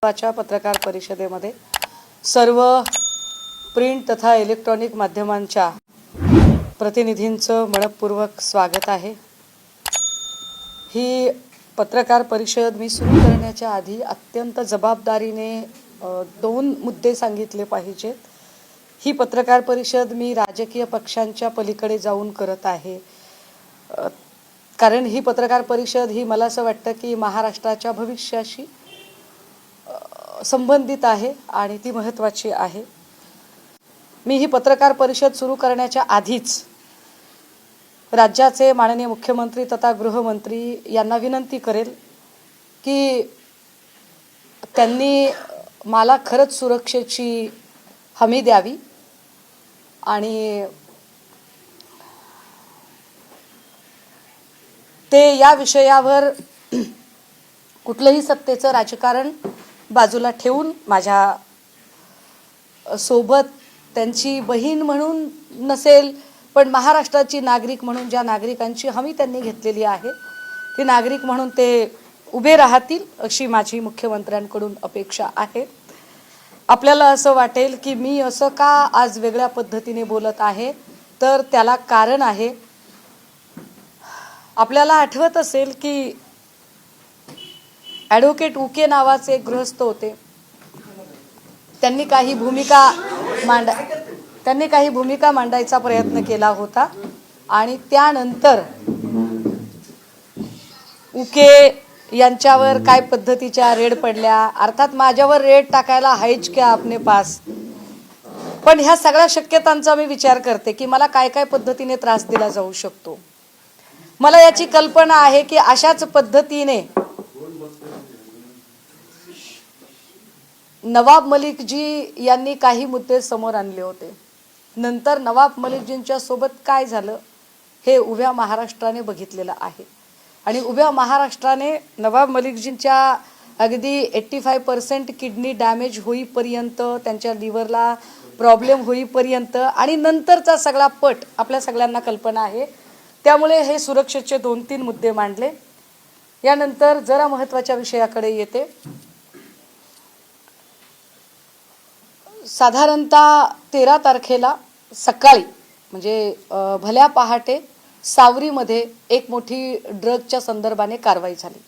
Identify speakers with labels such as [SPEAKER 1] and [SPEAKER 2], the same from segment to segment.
[SPEAKER 1] पत्रकार परिषदेमध्ये सर्व प्रिंट तथा इलेक्ट्रॉनिक माध्यमांच्या प्रतिनिधींचं मनपूर्वक स्वागत आहे। ही पत्रकार परिषद मी सुरू करण्याच्या आधी अत्यंत जबाबदारीने दोन मुद्दे सांगितले पाहिजेत। ही पत्रकार परिषद मी राजकीय पक्षांच्या पलीकडे जाऊन करत आहे, कारण ही पत्रकार परिषद ही मला असं वाटतं की महाराष्ट्राच्या भविष्याशी संबंधित आहे आणि ती महत्त्वाची आहे। मी ही पत्रकार परिषद सुरू करण्याच्या आधीच राज्याचे माननीय मुख्यमंत्री तथा गृहमंत्री यांना विनंती करेल की त्यांनी मला खरंच सुरक्षेची हमी द्यावी आणि ते या विषयावर कुठलंही सत्तेचं राजकारण बाजूला ठेवून माझ्या सोबत त्यांची बहीण म्हणून नसेल पण महाराष्ट्राची नागरिक म्हणून ज्या नागरिकांची हमी त्यांनी घेतलेली आहे ती नागरिक म्हणून ते उभे राहतील अशी माझी मुख्यमंत्र्यांकडून अपेक्षा आहे। आपल्याला असं वाटेल की मी असं का आज वेगळ्या पद्धतीने बोलत आहे, तर त्याला कारण आहे। आपल्याला आठवत असेल की ॲडव्होकेट उके नावाचे एक गृहस्थ होते। त्यांनी काही भूमिका मांडायचा प्रयत्न केला होता आणि त्यानंतर उके यांच्यावर काय पद्धतीच्या रेड पडल्या, अर्थात माझ्यावर रेड टाकायला आहेच क्या आपने पास, पण ह्या सगळ्या शक्यतांचा मी विचार करते की मला काय काय पद्धतीने त्रास दिला जाऊ शकतो। मला याची कल्पना आहे की अशाच पद्धतीने नवाब मलिकजी यांनी काही मुद्दे समोर आणले होते। नंतर नवाब मलिकजींच्या सोबत काय झालं हे उभ्या महाराष्ट्राने बघितलेलं आहे आणि उभ्या महाराष्ट्राने नवाब मलिकजींच्या अगदी 85% किडनी डॅमेज होईपर्यंत, त्यांच्या लिव्हरला प्रॉब्लेम होईपर्यंत आणि नंतरचा सगळा पट आपल्या सगळ्यांना कल्पना आहे। त्यामुळे हे सुरक्षेचे 2-3 मुद्दे मांडले। यानंतर जरा महत्त्वाच्या विषयाकडे येते। साधारणतः 13 तारखेला सकाळी म्हणजे भल्या पहाटे सावरीमध्ये एक मोठी ड्रगच्या संदर्भाने कारवाई झाली।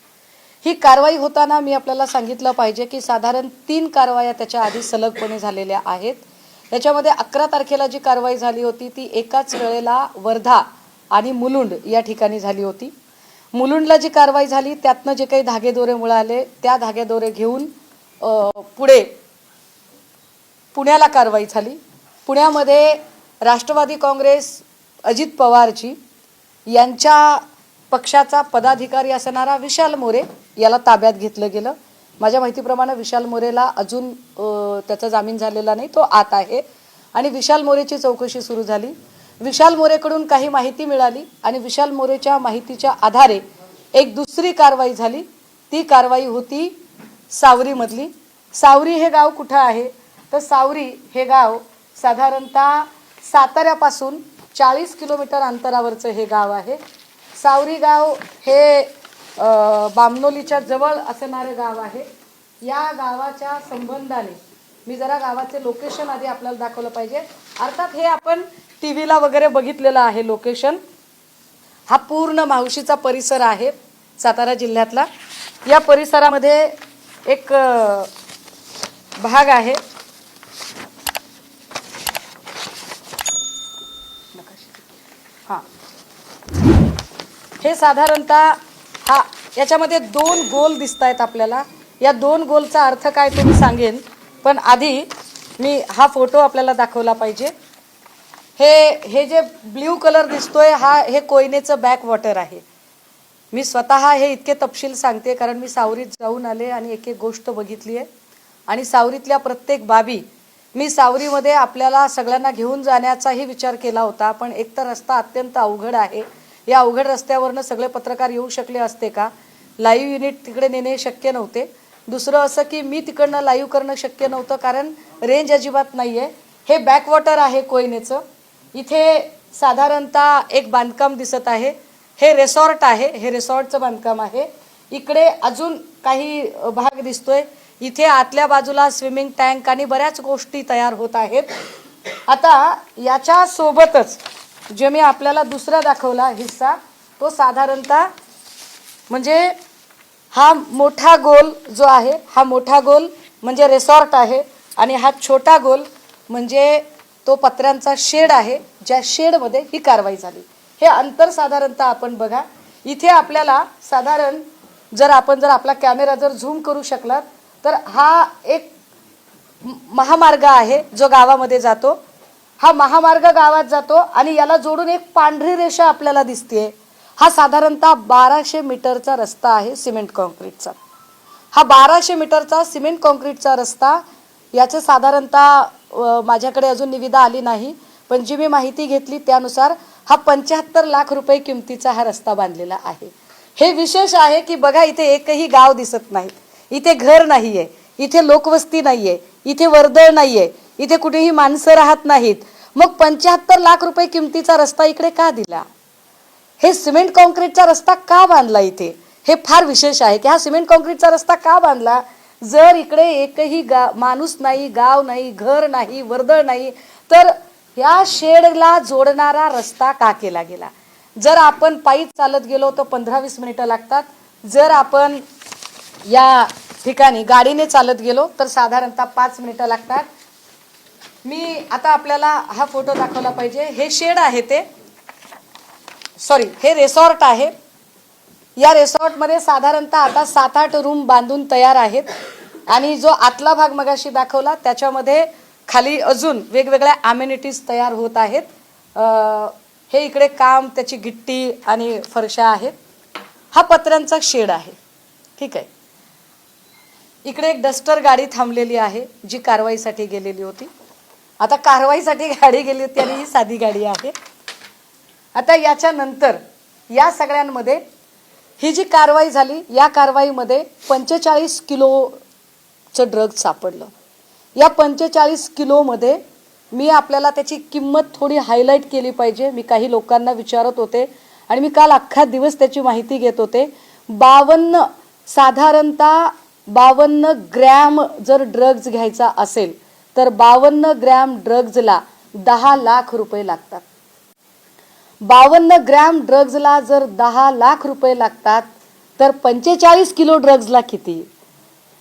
[SPEAKER 1] ही कारवाई होताना मी आपल्याला सांगितलं पाहिजे की साधारण 3 कारवाया त्याच्या आधी सलगपणे झालेल्या आहेत। याच्यामध्ये 11 तारखेला जी कारवाई झाली होती ती एकाच वेळेला वर्धा आणि मुलुंड या ठिकाणी झाली होती। मुलुंडला जी कारवाई झाली त्यातनं जे काही धागेदोरे मिळाले त्या धागेदोरे घेऊन पुढे पुण्याला कारवाई झाली। पुण्यामध्ये राष्ट्रवादी काँग्रेस अजित पवारजी यांच्या पक्षाचा पदाधिकारी असणारा विशाल मोरे याला ताब्यात घेतलं गेलं। माझ्या माहितीप्रमाणे विशाल मोरेला अजून त्याचा जामीन झालेला नाही, तो आत आहे आणि विशाल मोरेची चौकशी सुरू झाली। विशाल मोरेकडून काही माहिती मिळाली आणि विशाल मोरेच्या माहितीच्या आधारे एक दुसरी कारवाई झाली। ती कारवाई होती सावरीमधली। सावरी हे गाव कुठं आहे, तर सावरी हे गाव साधारणतः साताऱ्यापासून 40 किलोमीटर अंतरावरचं हे गाव आहे। सावरी गाव हे बामनोलीच्या जवळ असणारे गाव आहे। या गावाच्या संबंधाने मी जरा गावाचे लोकेशन आधी आपल्याला दाखवलं पाहिजे। अर्थात हे आपण टीव्हीला वगैरे बघितलेलं आहे लोकेशन। हा पूर्ण मावशीचा परिसर आहे सातारा जिल्ह्यातला। या परिसरामध्ये एक भाग आहे, हां हे साधारणतः याच्यामध्ये 2 गोल दिसत आहेत आपल्याला। या 2 गोलचा अर्थ काय ते मी सांगेन, पण आधी मी हा फोटो आपल्याला दाखवला पाहिजे। हे जे ब्ल्यू कलर दिसतोय हे कोयनेचं बॅक वॉटर आहे। मी स्वतः हे इतके तपशील सांगते कारण मी सावरीत जाऊन आले आणि एक एक गोष्ट बघितली आहे आणि सावरीतल्या प्रत्येक बाबी मी सावरीमध्ये आपल्याला सगळ्यांना घेऊन जाण्याचाही विचार केला होता, पण एकतर रस्ता अत्यंत अवघड आहे। या अवघड रस्त्यावरनं सगळे पत्रकार येऊ शकले असते का? लाईव्ह युनिट तिकडे नेणे शक्य नव्हते। दुसरं असं की मी तिकडनं लाईव्ह करणं शक्य नव्हतं कारण रेंज अजिबात नाही आहे। हे बॅकवॉटर आहे कोयनेचं। इथे साधारणतः एक बांधकाम दिसत आहे, हे रिसॉर्ट आहे, हे रिसॉर्टचं बांधकाम आहे। इकडे अजून काही भाग दिसतोय, इथे आतल्या बाजूला स्विमिंग टँक आणि बऱ्याच गोष्टी तयार होत आहेत. आता याच्या सोबतच जे मी आपल्याला दुसरा दाखवला हिस्सा, तो साधारणतः म्हणजे हा मोठा गोल जो आहे, हा मोठा गोल म्हणजे रिसॉर्ट आहे आणि हा छोटा गोल म्हणजे तो पत्र्यांचा शेड आहे, ज्या शेडमध्ये ही कारवाई झाली. हे अंतर साधारणतः आपण बघा. इथे आपल्याला साधारण जर आपला कॅमेरा जर झूम करू शकलात तर हा एक महामार्ग आहे जो गावामध्ये जातो. हा महामार्ग गावात जातो आणि याला जोडून एक पांढरी रेषा आपल्याला दिसते. हा साधारणतः 1200 मीटरचा रस्ता आहे सिमेंट कॉन्क्रीटचा. हा 1200 मीटरचा सिमेंट कॉन्क्रीटचा रस्ता, याचे साधारणतः माझ्याकडे अजून निविदा आली नाही, पण जी मी माहिती घेतली त्यानुसार हा 75 लाख रुपये किमतीचा हा रस्ता बांधलेला आहे. हे विशेष आहे की बघा, इथे एकही गाव दिसत नाही, इथे घर नाहीये, इथे लोकवस्ती नाहीये, इथे वर्दळ नाहीये, इथे कुठेही माणसं राहत नाहीत. मग 75 लाख रुपये किमतीचा रस्ता इकडे का दिला? हे सिमेंट कॉन्क्रीटचा रस्ता का बांधला इथे? हे फार विशेष आहे की हा सिमेंट कॉन्क्रीटचा रस्ता का बांधला? जर इकडे एकही माणूस नाही, गाव नाही, घर नाही, वर्दळ नाही, तर या शेडला जोडणारा रस्ता का केला गेला? जर आपण पायी चालत गेलो तर 15-20 मिनिटं लागतात. जर आपण या ठिकाणी गाडीने चालत गेलो तर साधारणतः 5 मिनिटं लागतात. मी आता आपल्याला हा फोटो दाखवला पाहिजे. हे शेड आहे, हे रिसॉर्ट आहे. या रिसॉर्टमध्ये साधारणतः आता 7-8 रूम बांधून तयार आहेत आणि जो आतला भाग मगाशी दाखवला त्याच्यामध्ये खाली अजून वेगवेगळ्या अमेनिटीज तयार होत आहेत. हे इकडे काम, त्याची गिट्टी आणि फरशा आहेत. हा पत्र्यांचा शेड आहे, ठीक आहे. इकडे एक डस्टर गाडी थांबलेली आहे जी कारवाईसाठी गेलेली होती. आता कारवाईसाठी गाडी गेली होती आणि ही साधी गाडी आहे. आता याच्यानंतर या सगळ्यांमध्ये ही जी कारवाई झाली, या कारवाईमध्ये 45 किलोचं ड्रग सापडलं. या 45 किलोमध्ये मी आपल्याला त्याची किंमत थोडी हायलाईट केली पाहिजे. मी काही लोकांना विचारत होते आणि मी काल अख्खा दिवस त्याची माहिती घेत होते. साधारणतः 52 ग्रॅम जर ड्रग्ज घ्यायचा असेल तर 52 ग्रॅम ड्रग्जला 10 लाख रुपये लागतात. 52 ग्रॅम ड्रग्जला जर 10 लाख रुपये लागतात तर 45 किलो ड्रग्जला किती?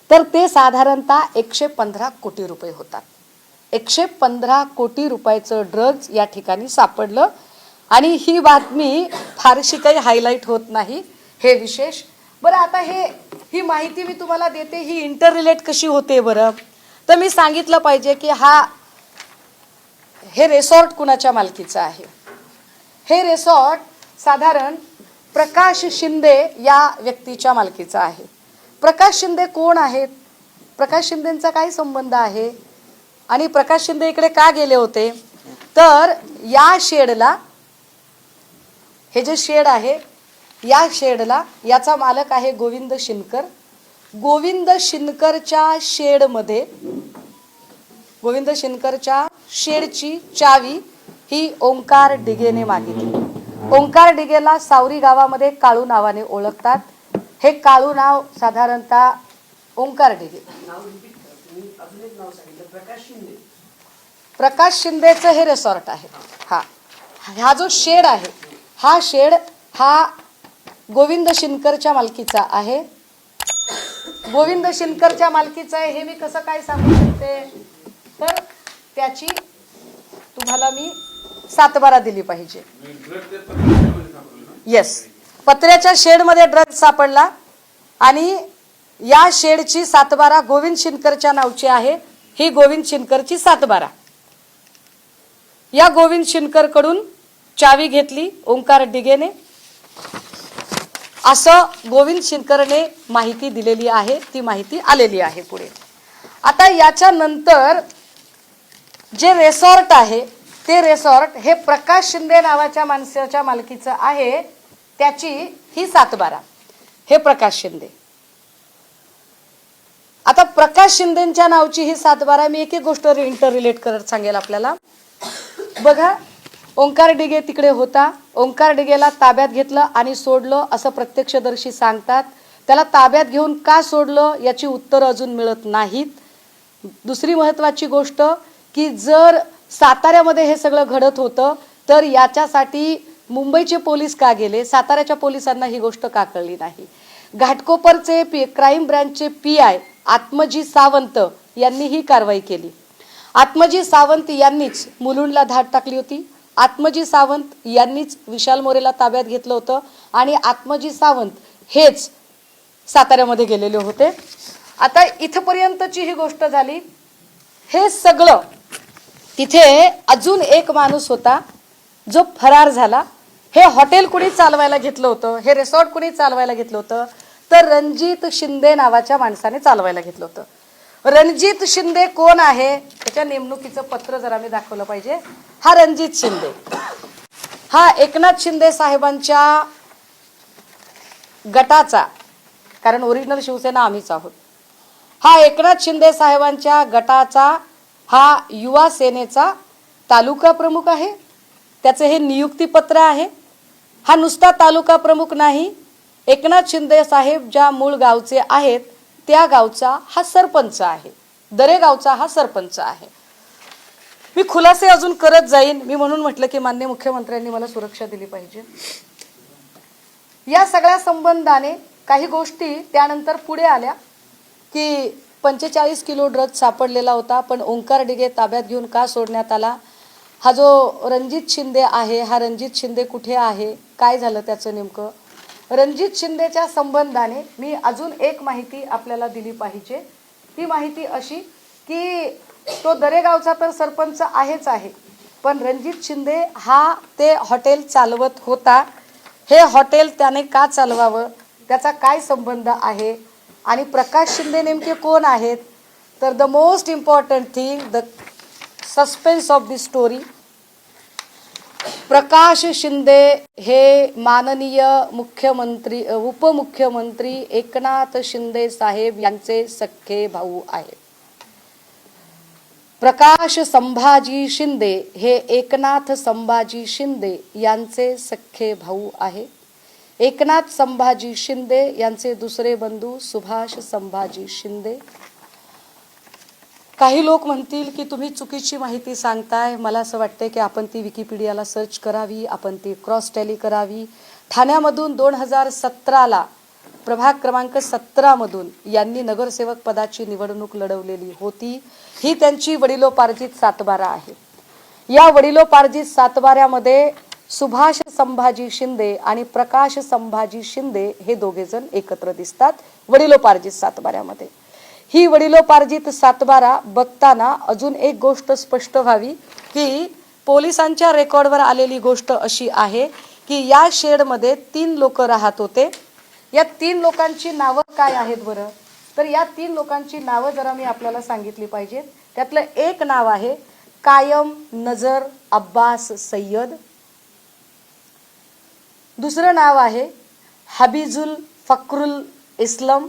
[SPEAKER 1] तर ते साधारणतः 115 कोटी रुपये होतात. 115 कोटी रुपयाचं ड्रग्ज या ठिकाणी सापडलं आणि ही बातमी फारशी काही हायलाईट होत नाही, हे विशेष. बरं, आता ही माहिती मी तुम्हाला देते, ही इंटर रिलेट कशी होते बरं? तर मी सांगितलं पाहिजे की हे रिसॉर्ट कुणाच्या मालकीचं आहे. हे रिसॉर्ट साधारण प्रकाश शिंदे या व्यक्तीच्या मालकीचं आहे. प्रकाश शिंदे कोण आहेत? प्रकाश शिंदेंचा काय संबंध आहे आणि प्रकाश शिंदे इकडे का गेले होते? तर या शेडला, हे जे शेड आहे, या शेडला याचा मालक आहे गोविंद शिनकर. गोविंद शिनकरच्या शेडमध्ये, गोविंद शिनकरच्या शेडची चावी ही ओंकार डिगेने मागितली. ओंकार डिगेला सावरी गावामध्ये काळू नावाने ओळखतात. हे काळू नाव साधारणतः ओंकार डिगे. प्रकाश शिंदेचं हे रिसॉर्ट आहे. हा जो शेड आहे, हा शेड हा गोविंद शिनकरच्या मालकीचा आहे. गोविंद शिनकरच्या मालकीचा आहे हे मी कसं काय सांगू शकते? तर त्याची तुम्हाला मी 7/12 दिली पाहिजे. येस, पत्र्याच्या शेडमध्ये ड्रग सापडला आणि या शेडची 7/12 गोविंद शिनकरच्या नावची आहे. ही गोविंद शिनकरची 7/12. या गोविंद शिनकर कडून चावी घेतली ओंकार डिगेने, असं गोविंद शिनकरने माहिती दिलेली आहे. ती माहिती आलेली आहे पुढे. आता याच्यानंतर जे रिसॉर्ट आहे ते रिसॉर्ट हे प्रकाश शिंदे नावाच्या माणसाच्या मालकीचं आहे. त्याची ही 7/12. हे प्रकाश शिंदे. आता प्रकाश शिंदेच्या नावची ही 7/12 मी एक एक गोष्ट इंटर रिलेट करत सांगेल आपल्याला. बघा, ओंकार डिगे तिकडे होता. ओंकार डिगेला ताब्यात घेतलं आणि सोडलं असं प्रत्यक्षदर्शी सांगतात. त्याला ताब्यात घेऊन का सोडलं याची उत्तर अजून मिळत नाहीत. दुसरी महत्त्वाची गोष्ट की जर साताऱ्यामध्ये हे सगळं घडत होतं तर याच्यासाठी मुंबईचे पोलीस का गेले, साताऱ्याच्या पोलिसांना ही गोष्ट का कळली नाही. घाटकोपरचे क्राईम ब्रँचचे PI आत्मजी सावंत यांनी ही कारवाई केली. आत्मजी सावंत यांनीच मुलुंडला धाड टाकली होती. आत्मजी सावंत यांनीच विशाल मोरेला ताब्यात घेतलं होतं आणि आत्मजी सावंत हेच साताऱ्यामध्ये गेलेले होते. आता इथपर्यंतची ही गोष्ट झाली. हे सगळं तिथे अजून एक माणूस होता जो फरार झाला. हे हॉटेल कुणी चालवायला घेतलं होतं, हे रिसॉर्ट कुणी चालवायला घेतलं होतं, तर रणजित शिंदे नावाच्या माणसाने चालवायला घेतलं होतं. रणजित शिंदे कोण आहे, त्याच्या नेमणुकीचं पत्र जरा मी दाखवलं पाहिजे. हा रणजित शिंदे हा एकनाथ शिंदे साहेबांच्या गटाचा, कारण ओरिजिनल शिवसेना आम्हीच आहोत, हा एकनाथ शिंदे साहेबांच्या गटाचा हा युवा सेनेचा तालुका प्रमुख आहे. त्याचं हे नियुक्तीपत्र आहे. हा नुसता तालुका प्रमुख नाही, एकनाथ शिंदे साहेब ज्या मूळ गावचे आहेत त्या गावचा हा सरपंच आहे, दरेगावचा हा सरपंच आहे. मी खुलासे अजून करत जाईन. मी म्हणून म्हटलं की माननीय मुख्यमंत्र्यांनी मला सुरक्षा दिली पाहिजे. या सगळ्या संबंधाने काही गोष्टी त्यानंतर पुढे आल्या की 45 किलो ड्रग सापडलेला होता, पण ओंकार डिगे ताब्यात घेऊन का सोडण्यात आला. हा जो रणजित शिंदे आहे, हा रणजित शिंदे कुठे आहे, काय झालं त्याचं नेमकं. रणजित शिंदेच्या संबंधाने मी अजून एक माहिती आपल्याला दिली पाहिजे. ती माहिती अशी की तो दरेगावचा तर सरपंच आहेच आहे, पण रणजित शिंदे हा ते हॉटेल चालवत होता. हे हॉटेल त्याने का चालवावं, त्याचा काय संबंध आहे आणि प्रकाश शिंदे नेमके कोण आहेत. तर the most important thing, the suspense of the story, Prakash Shinde हे माननीय मुख्यमंत्री उपमुख्यमंत्री एकनाथ शिंदे साहेब यांचे सख्खे भाऊ आहेत. प्रकाश संभाजी शिंदे हे एकनाथ संभाजी शिंदे यांचे सख्खे भाऊ आहे. एकनाथ संभाजी शिंदे यांचे दुसरे बंधू सुभाष संभाजी शिंदे. काही लोक म्हणतील की तुम्ही चुकीची माहिती सांगताय. मला असं वाटतंय की आपण ती विकिपीडियाला सर्च करावी, आपण ती क्रॉस टॅली करावी. ठाण्यामधून 2017ला प्रभाग क्रमांक 17 मधून यांनी नगरसेवक पदाची निवडणूक लढवलेली होती. ही त्यांची वडिलोपार्जित सातबारा आहे. या वडिलोपार्जित सातबाऱ्यामध्ये सुभाष संभाजी शिंदे आणि प्रकाश संभाजी शिंदे हे दोघे जण एकत्र दिसतात वडिलोपार्जित सातबाऱ्यामध्ये. ही वडिलोपार्जित सातबारा बघताना अजून एक गोष्ट स्पष्ट व्हावी की पोलिसांच्या रेकॉर्डवर आलेली गोष्ट अशी आहे की या शेडमध्ये 3 लोक राहत होते. या 3 लोकांची नावं काय आहेत बरं, तर या 3 लोकांची नावं जरा मी आपल्याला सांगितली पाहिजेत. त्यातलं एक नाव आहे कायम नजर अब्बास सय्यद. दुसरं नाव आहे हबीजुल फक्रुल इस्लम,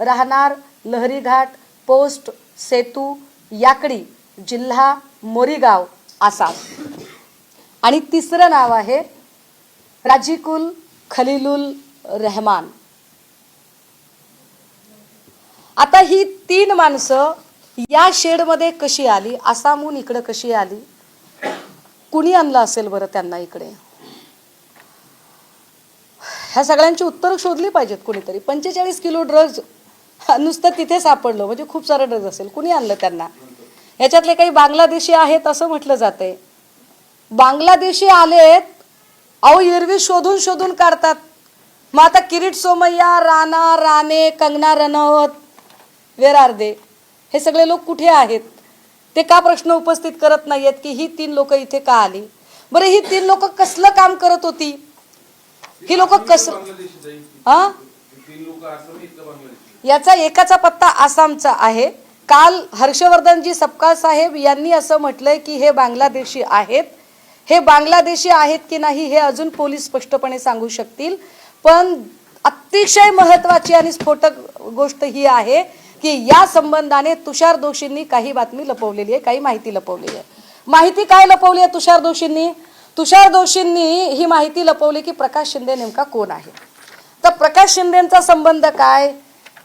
[SPEAKER 1] राहणार लहरीघाट पोस्ट सेतू याकडी, जिल्हा मोरीगाव, आसाम. आणि तिसरं नाव आहे राजिकुल खलीलुल रहमान. आता ही 3 माणसं या शेडमध्ये कशी आली, आसामहून इकडे कशी आली, कुणी आणलं असेल बरं त्यांना इकडे. ह्या सगळ्यांची उत्तरं शोधली पाहिजेत कुणीतरी. 45 किलो ड्रग्ज नुसतं तिथे सापडलं म्हणजे खूप सारं ड्रग्ज असेल. कुणी आणलं त्यांना. ह्याच्यातले काही बांगलादेशी आहेत असं म्हटलं जातंय. बांगलादेशी आलेत, अहो एरवी शोधून शोधून काढतात. मग आता किरीट सोमय्या, राणा राणे, कंगना रनौत, वेर आर दे, हे सगळे लोक कुठे आहेत. ते का प्रश्न उपस्थित करत नाहीयेत की ही 3 लोक इथे का आली. बरं ही 3 लोक कसलं काम करत होती, ही लोक कसं, हा याचा एकाचा पत्ता आसामचा आहे. काल हर्षवर्धनजी सपकाळ साहेब यांनी असं म्हटलंय की हे बांगलादेशी आहेत. हे बांगलादेशी आहेत की नाही हे अजून पोलीस स्पष्टपणे सांगू शकतील. पण अतिशय महत्त्वाची आणि स्फोटक गोष्ट ही आहे की या संबंधाने तुषार दोशींनी काही बातमी लपवलेली आहे, काही माहिती लपवलेली आहे. माहिती काय लपवली आहे तुषार दोशींनी? तुषार दोशींनी ही माहिती लपवली की प्रकाश शिंदे नेमका कोण आहे. तर प्रकाश शिंदेचा संबंध काय,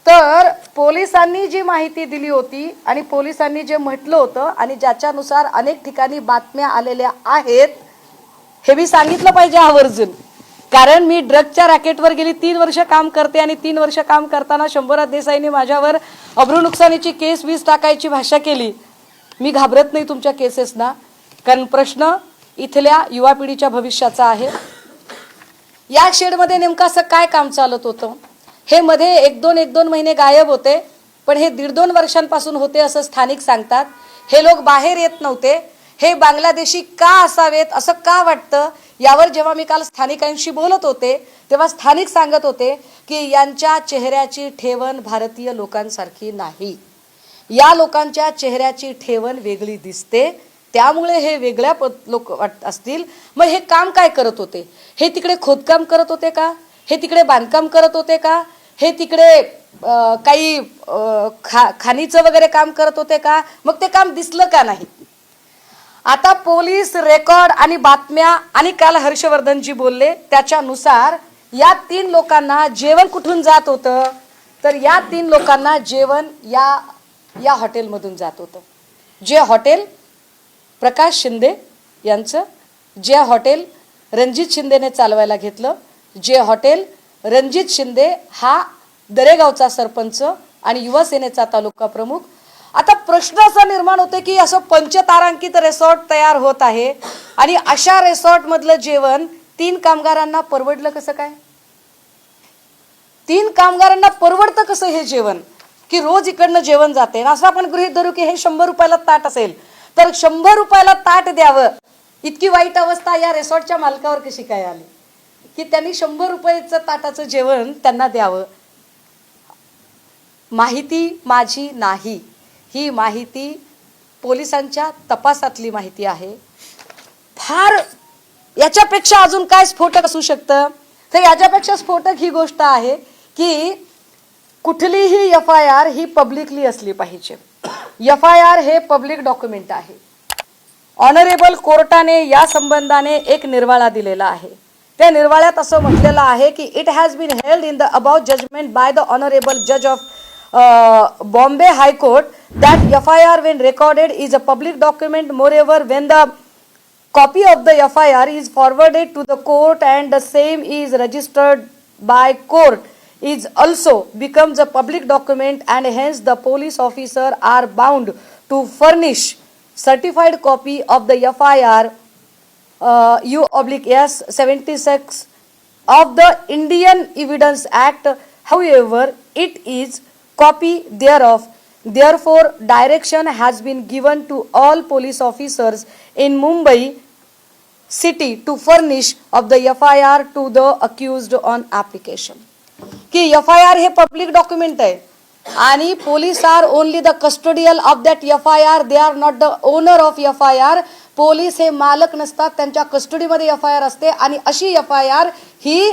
[SPEAKER 1] तर पोलिसांनी जी माहिती दिली होती आणि पोलिसांनी जे म्हटलं होतं आणि ज्याच्यानुसार अनेक ठिकाणी बातम्या आलेल्या आहेत, हे मी सांगितलं पाहिजे आवर्जून. कारण मी ड्रगच्या रॅकेटवर गेली 3 वर्ष काम करते आणि 3 वर्ष काम करताना शंभूराज देसाईंनी माझ्यावर अब्रू नुकसानीची केस 20 टाकायची भाषा केली. मी घाबरत नाही तुमच्या केसेसना, कारण प्रश्न इथल्या युवा पिढीच्या भविष्याचा आहे. या शेडमध्ये नेमकं असं काय काम चालत होतं, हे मध्ये एक दोन महिने गायब होते, पण हे 1.5-2 वर्षांपासून होते असं स्थानिक सांगतात. हे लोक बाहेर येत नव्हते. हे बांगलादेशी का असावेत असं का वाटतं, यावर जेव्हा मी काल स्थानिकांशी बोलत होते तेव्हा स्थानिक सांगत होते की यांच्या चेहऱ्याची ठेवण भारतीय लोकांसारखी नाही. या लोकांच्या चेहऱ्याची ठेवण वेगळी दिसते, त्यामुळे हे वेगळ्या लोक वाटत असतील. मग हे काम काय करत होते, हे तिकडे खोदकाम करत होते का, हे तिकडे बांधकाम करत होते का, हे तिकडे काही खाणीचं वगैरे काम करत होते का, मग ते काम दिसलं का नाही. आता पोलीस रेकॉर्ड आणि बातम्या आणि काल हर्षवर्धनजी बोलले त्याच्यानुसार या 3 लोकांना जेवण कुठून जात होतं, तर या 3 लोकांना जेवण या हॉटेलमधून जात होतं. जे हॉटेल प्रकाश शिंदे यांचं, जे हॉटेल रणजित शिंदेने चालवायला घेतलं, जे हॉटेल रणजित शिंदे हा दरेगावचा सरपंच आणि युवा सेनेचा तालुका प्रमुख. आता प्रश्न असा निर्माण होते की असं पंचतारांकित रिसॉर्ट तयार होत आहे आणि अशा रिसॉर्ट मधलं जेवण 3 कामगारांना परवडलं कसं काय. 3 कामगारांना परवडतं कसं हे जेवण, की रोज इकडनं जेवण जाते. असं आपण गृहीत धरू की हे 100 रुपयाला ताट असेल तर 100 रुपयाला ताट द्यावं. इतकी वाईट अवस्था या रिसॉर्टच्या मालकावर कशी काय आली की त्यांनी 100 रुपयाचं ताटाचं जेवण त्यांना द्यावं. माहिती माझी नाही, ही माहिती पोलिसांच्या तपासातली माहिती आहे. फार याच्यापेक्षा अजून काय स्फोटक असू शकतं, तर याच्यापेक्षा स्फोटक ही गोष्ट आहे की कुठलीही FIR ही पब्लिकली असली पाहिजे. FIR हे पब्लिक डॉक्युमेंट आहे. ऑनरेबल कोर्टाने या संबंधाने एक निर्वाळा दिलेला आहे. त्या निर्वाळ्यात असं म्हटलेलं आहे की it has been held in the about judgment by the honourable जज of Bombay High Court that FIR when recorded is a public document. Moreover, when the copy of the FIR is forwarded to the court and the same is registered by court is also becomes a public document and hence the police officer are bound to furnish certified copy of the FIR U/S 76 of the Indian Evidence Act. However, it is copy thereof. Therefore, direction has been given to all police officers in Mumbai city to furnish of the FIR to the accused on application. की FIR हे public document आहे आणि police are only the custodial of that FIR. They are not the owner of FIR. Police हे मालक नसतात, त्यांच्या कस्टडीमध्ये FIR असते आणि अशी FIR ही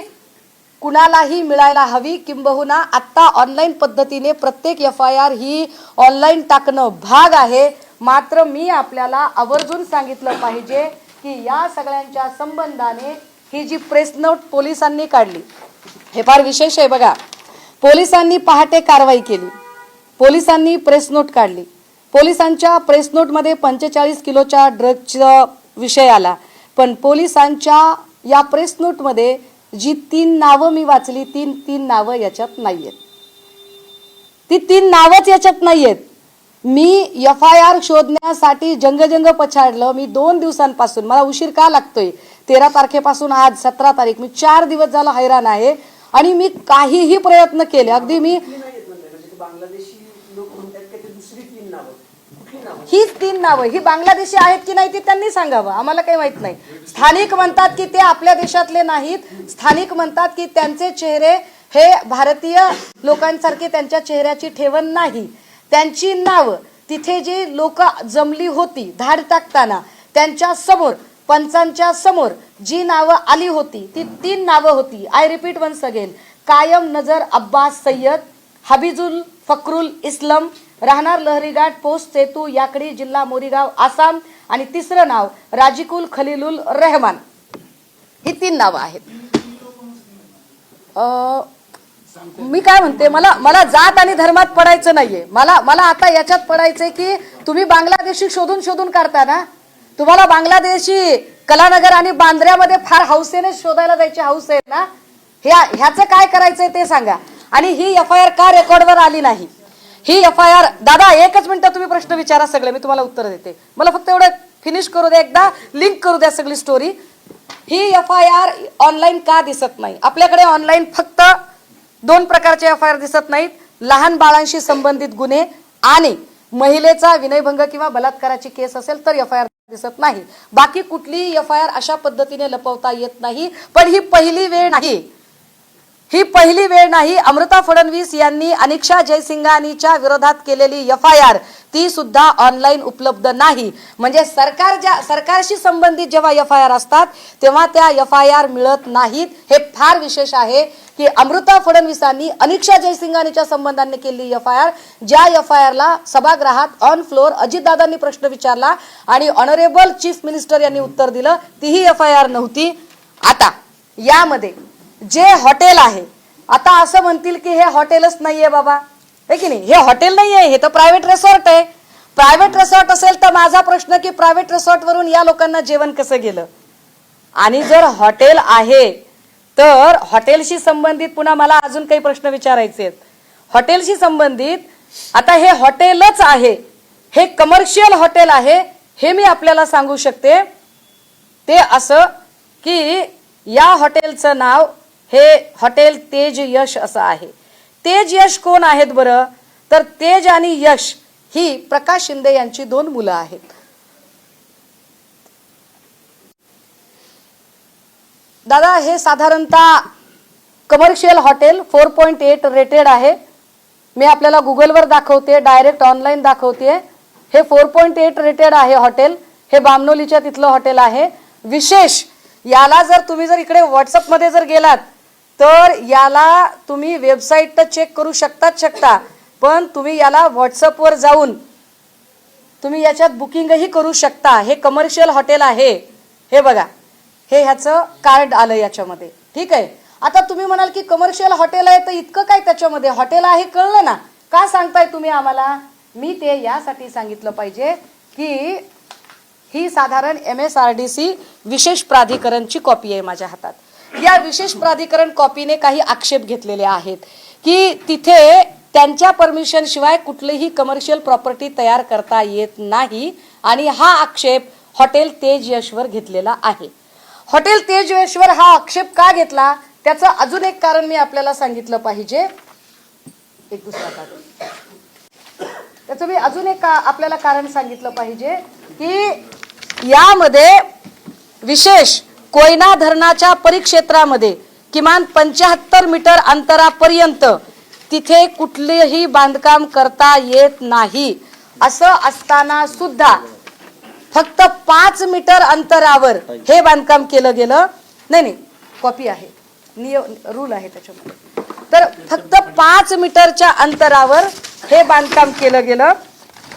[SPEAKER 1] कुणालाही मिळायला हवी. किंबहुना आत्ता ऑनलाईन पद्धतीने प्रत्येक FIR ही ऑनलाईन टाकणं भाग आहे. मात्र मी आपल्याला आवर्जून सांगितलं पाहिजे की या सगळ्यांच्या संबंधाने ही जी प्रेस नोट पोलिसांनी काढली हे फार विशेष आहे. बघा, पोलिसांनी पहाटे कारवाई केली, पोलिसांनी प्रेस नोट काढली. पोलिसांच्या प्रेस नोटमध्ये 45 किलोच्या ड्रगचा विषय आला, पण पोलिसांच्या या प्रेस नोटमध्ये जी 3 नावं मी वाचली, 3 नावं याच्यात नाहीयेत. ती 3 नावच याच्यात नाहीयेत. मी FIR शोधण्यासाठी जंगजंग पछाडलं. मी 2 दिवसांपासून, मला उशीर का लागतोय, 13 तारखेपासून आज 17 तारीख, मी 4 दिवस झाला हैराण आहे आणि मी काहीही प्रयत्न केले. अगदी मी हीच 3 नावं ही बांगलादेशी आहेत की नाही ती त्यांनी सांगावं, आम्हाला काही माहित नाही. स्थानिक म्हणतात की ते आपल्या देशातले नाहीत, स्थानिक म्हणतात की त्यांचे चेहरे हे भारतीय लोकांसारखे त्यांच्या चेहऱ्याची ठेवण नाही. त्यांची नावं तिथे जी लोक जमली होती धाड टाकताना त्यांच्या समोर, पंचांच्या समोर जी नावं आली होती ती 3 नावं होती. I repeat once again. कायम नजर अब्बास सय्यद, हबीजुल फक्रुल इस्लाम, राहणार लहरीघाट, पोस्ट सेतू, याकडी, जिल्हा मोरीगाव, आसाम, आणि 3रं नाव राजिकुल खलीलुल रहमान. ही 3 नावं आहेत. मी काय म्हणते, मला जात आणि धर्मात पडायचं नाहीये. मला आता याच्यात पडायचंय की तुम्ही बांगलादेशी शोधून काढता ना. तुम्हाला बांगलादेशी कलानगर आणि बांद्र्यामध्ये फार हौसेने शोधायला जायची हौस आहे ना. ह्याचं काय करायचंय ते सांगा. आणि ही FIR का रेकॉर्डवर आली नाही? ही FIR, दादा एकच मिनिट तुम्ही प्रश्न विचारा सगळे, मी तुम्हाला उत्तर देते. मला फक्त एवढं फिनिश करू द्या, एकदा लिंक करू द्या सगळी स्टोरी. ही FIR ऑनलाईन का दिसत नाही? आपल्याकडे ऑनलाईन फक्त 2 प्रकारचे FIR दिसत नाहीत. लहान बाळांशी संबंधित गुन्हे आणि महिलेचा विनयभंग किंवा बलात्काराची केस असेल तर FIR दिसत नाही. बाकी कुठलीही FIR अशा पद्धतीने लपवता येत नाही. पण ही पहिली वेळ नाही. अमृता फडणवीस यांनी अनिक्षा जयसिंघानीच्या विरोधात केलेली FIR ती सुद्धा ऑनलाईन उपलब्ध नाही. म्हणजे सरकारशी संबंधित जेव्हा FIR असतात तेव्हा त्या FIR मिळत नाहीत. हे फार विशेष आहे की अमृता फडणवीसांनी अनिक्षा जयसिंघानीच्या संबंधाने केलेली FIR, ज्या FIR ला सभागृहात ऑन फ्लोअर अजितदादांनी प्रश्न विचारला आणि ऑनरेबल चीफ मिनिस्टर यांनी उत्तर दिलं, तीही FIR नव्हती. आता यामध्ये जे हॉटेल आहे, आता असं म्हणतील की हे हॉटेलच नाहीये बाबा, है की नाही? हे हॉटेल नाहीये, हे तर प्रायव्हेट रिसॉर्ट आहे. प्रायव्हेट रिसॉर्ट असेल तर माझा प्रश्न की प्रायव्हेट रिसॉर्ट वरून या लोकांना जेवण कसं गेलं? आणि जर हॉटेल आहे तर हॉटेलशी संबंधित पुन्हा मला अजून काही प्रश्न विचारायचे आहेत. हॉटेलशी संबंधित आता हे हॉटेलच आहे, हे कमर्शियल हॉटेल आहे, हे मी आपल्याला सांगू शकते. ते असं की या हॉटेलचं नाव हे हॉटेल तेज यश असं आहे. तेज यश कोण आहेत बरं? तर तेज आणि यश ही प्रकाश शिंदे यांची 2 मुलं आहेत. दादा हे साधारणतः कमर्शियल हॉटेल 4.8 रेटेड आहे. मी आपल्याला गुगलवर दाखवते, डायरेक्ट ऑनलाईन दाखवते. हे 4.8 रेटेड आहे हॉटेल. हे बामनोलीच्या तिथलं हॉटेल आहे. विशेष याला जर तुम्ही इकडे व्हॉट्सअपमध्ये जर गेलात तर याला तुम्ही वेबसाईट तर चेक करू शकता, पण तुम्ही याला व्हॉट्सअपवर जाऊन तुम्ही याच्यात बुकिंगही करू शकता. हे कमर्शियल हॉटेल आहे. हे बघा, हे ह्याचं कार्ड आलं याच्यामध्ये, ठीक आहे. आता तुम्ही म्हणाल की कमर्शियल हॉटेल आहे तर इतकं काय त्याच्यामध्ये? हॉटेल आहे कळलं ना, का सांगताय तुम्ही आम्हाला? मी ते यासाठी सांगितलं पाहिजे की ही साधारण MSRDC विशेष प्राधिकरणची कॉपी आहे माझ्या हातात. या विशेष प्राधिकरण कॉपीने काही आक्षेप घेतलेले आहेत की तिथे त्यांच्या परमिशन शिवाय कुठलीही कमर्शियल प्रॉपर्टी तयार करता येत नाही. आणि हा आक्षेप हॉटेल तेज यशवर घेतलेला आहे. हॉटेल तेज यशवर हा आक्षेप का घेतला त्याचं अजून एक कारण मी आपल्याला सांगितलं पाहिजे. एक दुसरा कारण त्याचं मी अजून एक आपल्याला कारण सांगितलं पाहिजे की यामध्ये विशेष कोयना धरणाच्या परिक्षेत्रामध्ये किमान 75 मीटर अंतरापर्यंत तिथे कुठलेही बांधकाम करता येत नाही. असं असताना सुद्धा फक्त 5 मीटर अंतरावर हे बांधकाम केलं गेलं. नाही, कॉपी आहे, रूल आहे त्याच्यामध्ये. तर फक्त 5 मीटरच्या अंतरावर हे बांधकाम केलं गेलं.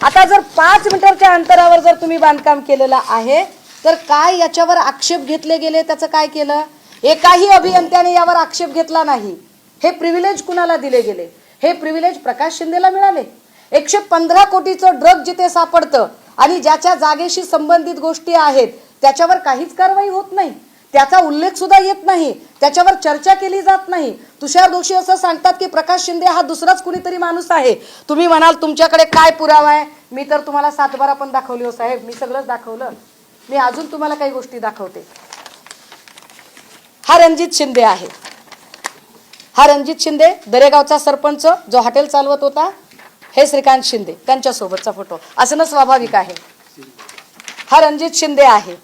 [SPEAKER 1] आता जर 5 मीटरच्या अंतरावर जर तुम्ही बांधकाम केलेलं आहे तर काय याच्यावर आक्षेप घेतले गेले? त्याचं काय केलं? एकाही अभियंत्याने यावर आक्षेप घेतला नाही. हे प्रिव्हिलेज कुणाला दिले गेले? हे प्रिव्हिलेज प्रकाश शिंदेला मिळाले. 115 कोटीचं ड्रग जिथे सापडतं आणि ज्याच्या जागेशी संबंधित गोष्टी आहेत त्याच्यावर काहीच कारवाई होत नाही, त्याचा उल्लेख सुद्धा येत नाही, त्याच्यावर चर्चा केली जात नाही. तुषार दोषी असं सांगतात की प्रकाश शिंदे हा दुसराच कुणीतरी माणूस आहे. तुम्ही म्हणाल तुमच्याकडे काय पुरावा आहे? मी तर तुम्हाला 7/12 पण दाखवली हो साहेब, मी सगळंच दाखवलं. मी अजून तुम्हाला काही गोष्टी दाखवते. हा रणजित शिंदे आहे. हा रणजित शिंदे दरेगावचा सरपंच जो हॉटेल चालवत होता. हे श्रीकांत शिंदे त्यांच्यासोबतचा फोटो असणं स्वाभाविक आहे. हा रणजित शिंदे आहे.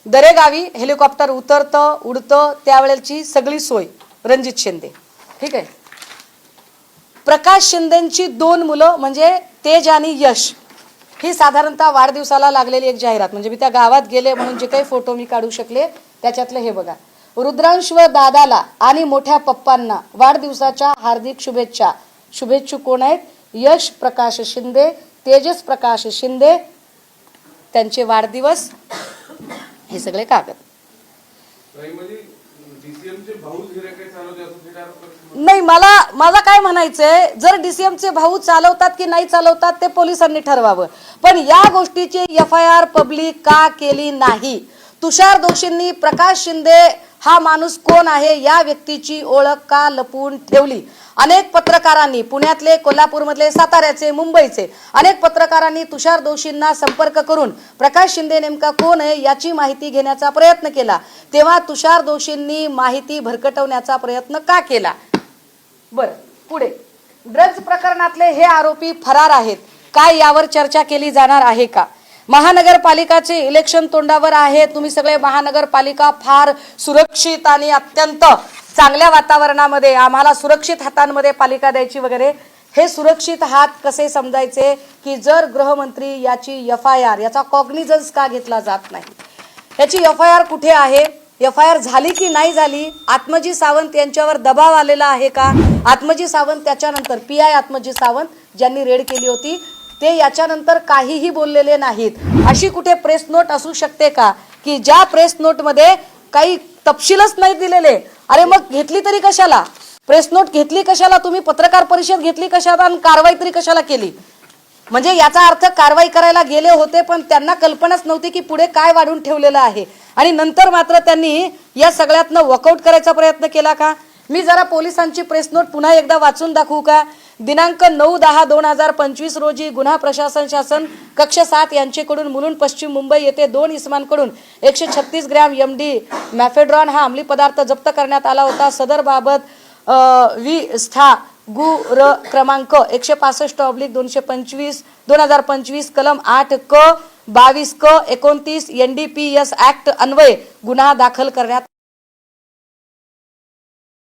[SPEAKER 1] दरेगावी हेलिकॉप्टर उतरतं उडतं त्यावेळेची सगळी सोय रणजित शिंदे, ठीक आहे. प्रकाश शिंदेची 2 मुलं म्हणजे तेज आणि यश ही साधारणतः वाढदिवसाला लागलेली एक जाहिरात. म्हणजे मी त्या गावात गेले म्हणून जे काही फोटो मी काढू शकले त्याच्यातले हे बघा. रुद्रांश व दादाला आणि मोठ्या पप्पांना वाढदिवसाच्या हार्दिक शुभेच्छा. शुभेच्छुक कोण आहेत? यश प्रकाश शिंदे, तेजस प्रकाश शिंदे, त्यांचे वाढदिवस, हे सगळे कागद. नाही, मला काय म्हणायचंय, जर डीसीएमचे भाऊ चालवतात की नाही चालवतात ते पोलिसांनी ठरवावं, पण या गोष्टीची FIR पब्लिक का केली नाही? तुषार दोषींनी प्रकाश शिंदे हा माणूस कोण आहे या व्यक्तीची ओळख का लपवून ठेवली? अनेक पत्रकारांनी, पुण्यातले, कोल्हापूरमधले, साताऱ्याचे, मुंबईचे अनेक पत्रकारांनी तुषार दोषींना संपर्क करून प्रकाश शिंदे नेमका कोण आहे याची माहिती घेण्याचा प्रयत्न केला, तेव्हा तुषार दोषींनी माहिती भरकटवण्याचा प्रयत्न का केला? बरं, पुढे ड्रग्ज प्रकरणातले हे आरोपी फरार आहेत, काय यावर चर्चा केली जाणार आहे का? महानगरपालिकाचे इलेक्शन तोंडावर आहे, तुम्ही सगळे महानगरपालिका फार सुरक्षित आणि अत्यंत चांगल्या वातावरणामध्ये, आम्हाला सुरक्षित हातांमध्ये पालिका द्यायची वगैरे, हे सुरक्षित हात कसे समजायचे की जर गृहमंत्री याची FIR, याचा कॉग्निझन्स का घेतला जात नाही? याची FIR कुठे आहे? FIR झाली की नाही झाली? आत्मजी सावंत यांच्यावर दबाव आलेला आहे का? आत्मजी सावंत त्याच्यानंतर PI आत्मजी सावंत ज्यांनी रेड केली होती ते याच्यानंतर काहीही बोललेले नाहीत. अशी कुठे प्रेस नोट असू शकते का की ज्या प्रेस नोट मध्ये काही तपशीलच नाही दिलेले? अरे मग घेतली तरी कशाला? प्रेस नोट घेतली कशाला? तुम्ही पत्रकार परिषद घेतली कशाला आणि कारवाई तरी कशाला केली? म्हणजे याचा अर्थ कारवाई करायला गेले होते पण त्यांना कल्पनाच नव्हती की पुढे काय वाढून ठेवलेलं आहे, आणि नंतर मात्र त्यांनी या सगळ्यातनं वॉकआउट करायचा प्रयत्न केला का? मी जरा पोलिसांची प्रेस नोट पुन्हा एकदा वाचून दाखवू का? दिनांक 9/10/2025 रोजी गुन्हा प्रशासन शासन कक्ष 7 यांच्याकडून मुलुंड पश्चिम मुंबई येथे 2 इसमांकडून 136 ग्रॅम MD मॅफेड्रॉन हा अंमली पदार्थ जप्त करण्यात आला होता. सदर बाबत विस्था गु र क्रमांक 165/225 2025 कलम 8 क 22 क 29 NDPS ऍक्ट अन्वये गुन्हा दाखल करण्यात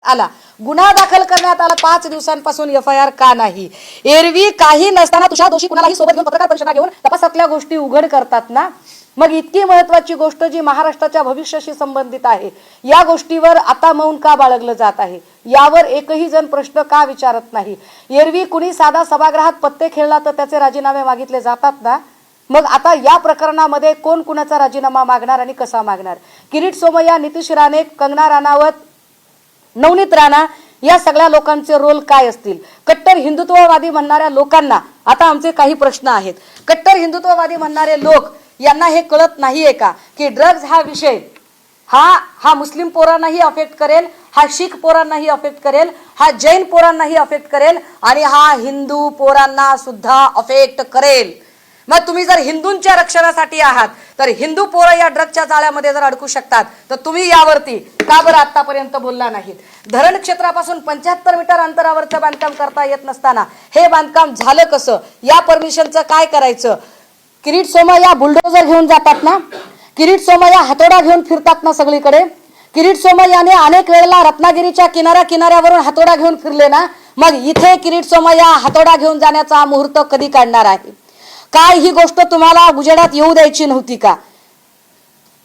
[SPEAKER 1] आला. गुन्हा दाखल करण्यात आला 5 दिवसांपासून FIR का नाही? एरवी काही नसताना तुषार दोषी कुणालाही सोबत घेऊन पत्रकार परिषदा घेऊन तपासातल्या गोष्टी उघड करतात ना. मग इतकी महत्वाची गोष्ट जी महाराष्ट्राच्या भविष्याशी संबंधित आहे या गोष्टीवर आता मौन का बाळगलं जात आहे? यावर एकही जण प्रश्न का विचारत नाही? एरवी कुणी साधा सभागृहात पत्ते खेळला तर त्याचे राजीनामे मागितले जातात ना. मग आता या प्रकरणामध्ये कोण कुणाचा राजीनामा मागणार आणि कसा मागणार? किरीट सोमय्या, नितीश राणे, कंगना राणावत, नवनीत राणा या सगळ्या लोकांचे रोल काय असतील? कट्टर हिंदुत्ववादी म्हणणाऱ्या लोकांना आता आमचे काही प्रश्न आहेत. कट्टर हिंदुत्ववादी म्हणणारे लोक यांना हे कळत नाहीये का की ड्रग्ज हा विषय हा मुस्लिम पोरांनाही अफेक्ट करेल, हा शीख पोरांनाही अफेक्ट करेल, हा जैन पोरांनाही अफेक्ट करेल आणि हा हिंदू पोरांना सुद्धा अफेक्ट करेल. मग तुम्ही जर हिंदूंच्या रक्षणासाठी आहात तर हिंदू पोरं या ड्रगच्या जाळ्यामध्ये जर अडकू शकतात तर तुम्ही यावरती का बरं आतापर्यंत बोलला नाहीत? धरण क्षेत्रापासून 75 मीटर अंतरावरचं बांधकाम करता येत नसताना हे बांधकाम झालं कसं? या परमिशनचं काय करायचं? किरीट सोमय्या बुलडोजर घेऊन जातात ना, किरीट सोमय्या हातोडा घेऊन फिरतात ना सगळीकडे. किरीट सोमय्याने अनेक वेळेला रत्नागिरीच्या किनाऱ्यावरून हातोडा घेऊन फिरले ना. मग इथे किरीट सोमय्या हातोडा घेऊन जाण्याचा मुहूर्त कधी काढणार आहे? काय ही गोष्ट तुम्हाला उजेडात येऊ द्यायची नव्हती का?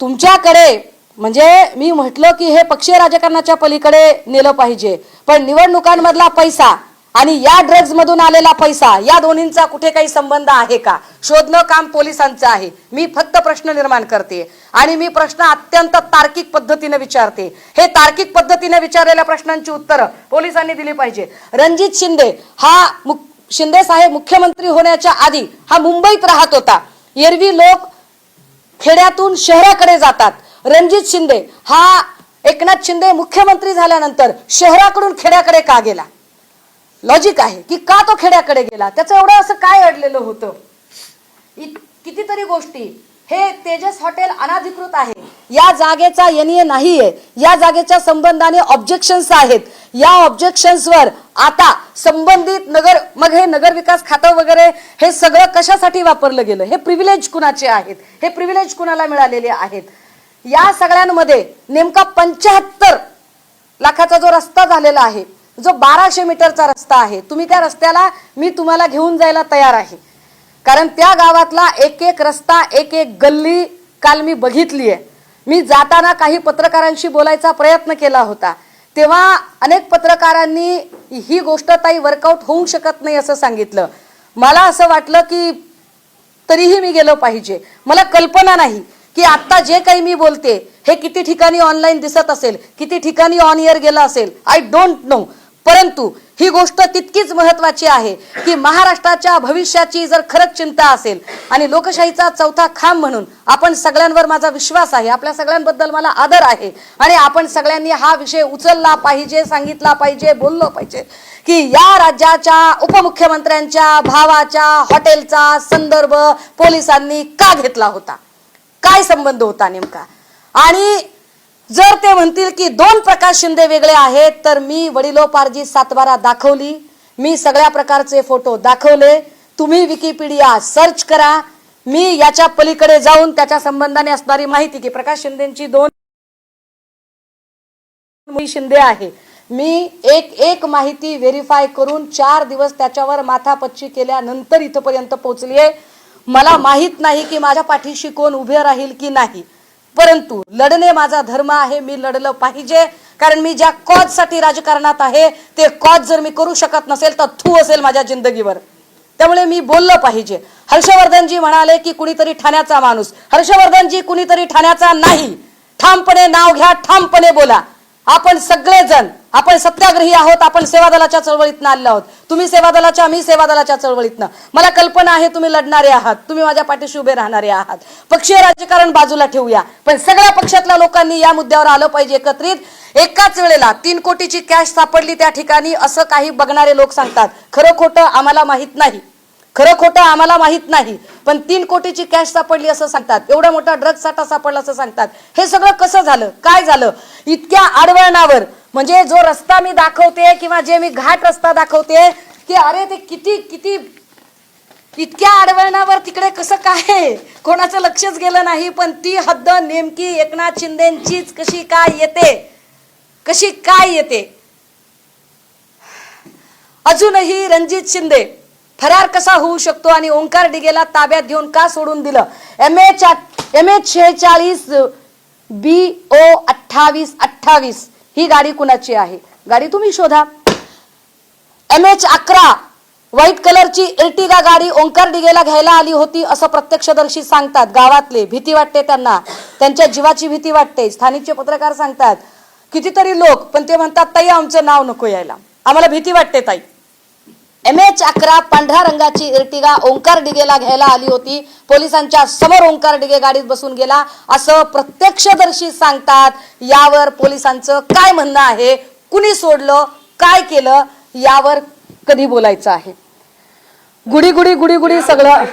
[SPEAKER 1] तुमच्याकडे म्हणजे मी म्हटलं की हे पक्षीय राजकारणाच्या पलीकडे नेलं पाहिजे, पण निवडणुकांमधला पैसा आणि या ड्रग्ज मधून आलेला पैसा या दोन्हींचा कुठे काही संबंध आहे का? शोधणं काम पोलिसांचं आहे. मी फक्त प्रश्न निर्माण करते आणि मी प्रश्न अत्यंत तार्किक पद्धतीने विचारते. हे तार्किक पद्धतीने विचारलेल्या प्रश्नांची उत्तरं पोलिसांनी दिली पाहिजे. रणजित शिंदे हा शिंदे साहेब मुख्यमंत्री होण्याच्या आधी हा मुंबईत राहत होता. एरवी लोक खेड्यातून शहराकडे जातात. रणजित शिंदे हा एकनाथ शिंदे मुख्यमंत्री झाल्यानंतर शहराकडून खेड्याकडे का गेला? लॉजिक आहे की का तो खेड्याकडे गेला? त्याचं एवढं असं काय अडलेलं होतं? कितीतरी गोष्टी. हे तेजस हॉटेल अनाधिकृत आहे, या जागेचा NA नाहीये, या जागेच्या संबंधाने ऑब्जेक्शन्स आहेत. या ऑब्जेक्शन्सवर आता संबंधित मग हे नगर विकास खातं वगैरे हे सगळं कशासाठी वापरलं गेलं? हे प्रिव्हिलेज कुणाचे आहेत? हे प्रिव्हिलेज कुणाला मिळालेले आहेत? या सगळ्यांमध्ये नेमका 75 लाखाचा जो रस्ता झालेला आहे, जो 1200 मीटरचा रस्ता आहे, तुम्ही त्या रस्त्याला मी तुम्हाला घेऊन जायला तयार आहे, कारण त्या गावातला एक एक रस्ता, एक एक गल्ली काल मी बघितली आहे. मी जाताना काही पत्रकारांशी बोलायचा प्रयत्न केला होता, तेव्हा अनेक पत्रकारांनी ही गोष्ट ताई वर्कआउट होऊ शकत नाही असं सांगितलं. मला असं वाटलं की तरीही मी गेलो पाहिजे. मला कल्पना नाही की आता जे काही मी बोलते हे किती ठिकाणी ऑनलाईन दिसत असेल, किती ठिकाणी ऑन एअर गेलं असेल, आय डोंट नो. परंतु ही गोष्ट तितकीच महत्वाची आहे की महाराष्ट्राच्या भविष्याची जर खरंच चिंता असेल आणि लोकशाहीचा चौथा खांब म्हणून आपण सगळ्यांवर माझा विश्वास आहे, आपल्या सगळ्यांबद्दल मला आदर आहे आणि आपण सगळ्यांनी हा विषय उचलला पाहिजे, सांगितला पाहिजे, बोललो पाहिजे की या राज्याच्या उपमुख्यमंत्र्यांच्या भावाच्या हॉटेलचा संदर्भ पोलिसांनी का घेतला होता, काय संबंध होता नेमका. आणि जर ते म्हणतील की दोन प्रकाश शिंदे वेगळे आहेत तर मी वडिलोपार्जित सातबारा दाखवली, मी सगळ्या प्रकारचे फोटो दाखवले, तुम्ही विकिपीडिया सर्च करा, मी याच्या पलीकडे जाऊन त्याच्या संबंधाने असणारी माहिती की प्रकाश शिंदेची दोन शिंदे आहे, मी एक माहिती व्हेरीफाय करून 4 दिवस त्याच्यावर माथापच्ची केल्यानंतर इथपर्यंत पोहोचली आहे. मला माहित नाही की माझ्या पाठीशी कोण उभे राहील की नाही, परंतु लढणे माझा धर्म आहे, मी लढलं पाहिजे. कारण मी ज्या कॉज साठी राजकारणात आहे ते कॉज जर मी करू शकत नसेल तर थू असेल माझ्या जिंदगीवर, त्यामुळे मी बोललं पाहिजे. हर्षवर्धनजी म्हणाले की कुणीतरी ठाण्याचा माणूस, हर्षवर्धनजी कुणीतरी ठाण्याचा नाही, ठामपणे नाव घ्या, ठामपणे बोला. आपण सगळेजण आपण सत्याग्रही आहोत, आपण सेवा दलाच्या चळवळीतनं आलेलो आहोत, तुम्ही सेवा दलाच्या, मी सेवा दलाच्या चळवळीतनं. मला कल्पना आहे तुम्ही लढणारे आहात, तुम्ही माझ्या पाठीशी उभे राहणारे आहात. पक्षीय राजकारण बाजूला ठेवूया, पण सगळ्या पक्षातल्या लोकांनी या मुद्द्यावर आलं पाहिजे एकत्रित. एकाच वेळेला 3 कोटीची कॅश सापडली त्या ठिकाणी असं काही बघणारे लोक सांगतात, खरं खोटं आम्हाला माहित नाही, खरं खोटं आम्हाला माहित नाही, पण 3 कोटीची कॅश सापडली असं सांगतात, एवढा मोठा ड्रग साठा सापडला असं सांगतात. हे सगळं कसं झालं, काय झालं इतक्या आडवळणावर. म्हणजे जो रस्ता मी दाखवते किंवा जे मी घाट रस्ता दाखवते की अरे ते किती किती इतक्या आडवळणावर तिकडे कसं काय कोणाचं लक्षच गेलं नाही, पण ती हद्द नेमकी एकनाथ शिंदेंचीच कशी काय येते, कशी काय येते. अजूनही रणजित शिंदे फरार कसा होऊ शकतो आणि ओंकार डिगेला ताब्यात घेऊन का सोडून दिलं. MH46 BO 2828 ही गाडी कुणाची आहे, गाडी तुम्ही शोधा. MH11 व्हाईट कलरची इर्टिगा गाडी ओंकार डिगेला घ्यायला आली होती असं प्रत्यक्षदर्शी सांगतात. गावातले भीती वाटते त्यांना, त्यांच्या जीवाची भीती वाटते. स्थानिकचे पत्रकार सांगतात, कितीतरी लोक, पण ते म्हणतात ताई आमचं नाव नको यायला, आम्हाला भीती वाटते ताई. MH11 पांढऱ्या रंगाची इर्टिगा ओंकार डिगेला घ्यायला आली होती, पोलिसांच्या समोर ओंकार डिगे गाडीत बसून गेला असं प्रत्यक्षदर्शी सांगतात. यावर पोलिसांचं काय म्हणणं आहे, कुणी सोडलं, काय केलं, यावर कधी बोलायचं आहे. गुडी गुडी गुडी गुडी सगळं.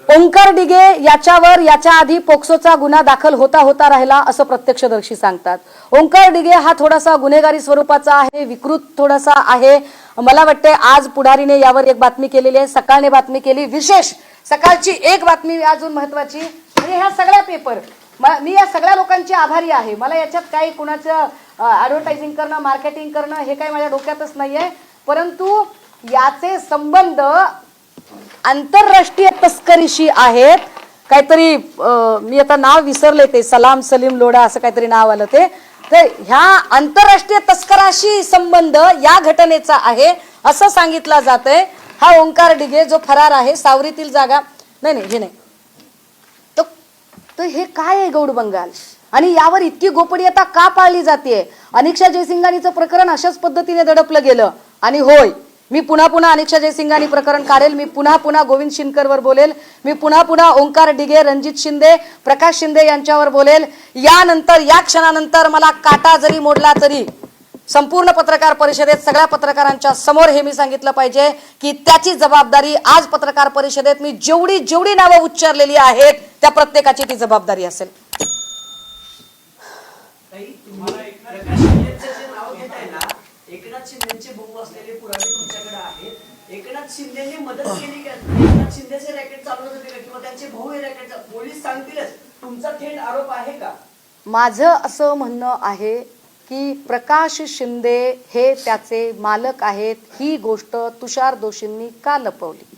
[SPEAKER 1] ओंकार डिगे याच्यावर याच्या आधी पोक्सोचा गुन्हा दाखल होता राहिला असं प्रत्यक्षदर्शी सांगतात. ओंकार डिगे हा थोडासा गुन्हेगारी स्वरूपाचा आहे, विकृत थोडासा आहे. मला वाटते आज पुढारीने यावर एक बातमी केलेली आहे, सकाळने बातमी केली, विशेष सकाळची एक बातमी अजून महत्वाची. आणि ह्या सगळ्या पेपर मी या सगळ्या लोकांची आभारी आहे. मला याच्यात काही कुणाचं ऍडव्हर्टायझिंग करणं, मार्केटिंग करणं हे काही माझ्या डोक्यातच नाहीये, परंतु याचे संबंध आंतरराष्ट्रीय तस्करीशी आहेत. काहीतरी मी आता नाव विसरले, ते सलाम सलीम लोढा असं काहीतरी नाव आलं ते. तर ह्या आंतरराष्ट्रीय तस्कराशी संबंध या घटनेचा आहे असं सांगितलं जातंय. हा ओंकार डिगे जो फरार आहे, सावरीतील जागा नाही हे नाही तर हे काय आहे गौड बंगाल, आणि यावर इतकी गोपनीयता का पाळली जाते. अनिक्षा जयसिंघानीचं प्रकरण अशाच पद्धतीने दडपलं गेलं. आणि होय, मी पुन्हा अनिक्षा जयसिंघानी प्रकरण काढेल, मी पुन्हा गोविंद शिनकरवर बोलेल, मी पुन्हा ओंकार डिगे, रणजित शिंदे, प्रकाश शिंदे यांच्यावर बोलेल. यानंतर या क्षणानंतर मला काटा जरी मोडला तरी संपूर्ण पत्रकार परिषदेत सगळ्या पत्रकारांच्या समोर हे मी सांगितलं पाहिजे की त्याची जबाबदारी आज पत्रकार परिषदेत मी जेवढी नावं उच्चारलेली आहेत त्या प्रत्येकाची ती जबाबदारी असेल.
[SPEAKER 2] एकनाथ शिंदेचे भाऊ असलेले पुरावे तुमच्याकडे आहेत. एकनाथ शिंदेने मदत केली का? एकनाथ शिंदेचे रॅकेट चालवत होते का किंवा त्यांचे भाऊ हे रॅकेट, पोलीस सांगतीलच, तुमचा थेट आरोप आहे का?
[SPEAKER 1] माझं असं म्हणणं आहे की प्रकाश शिंदे हे त्याचे मालक आहेत. ही गोष्ट तुषार दोशींनी का लपवली?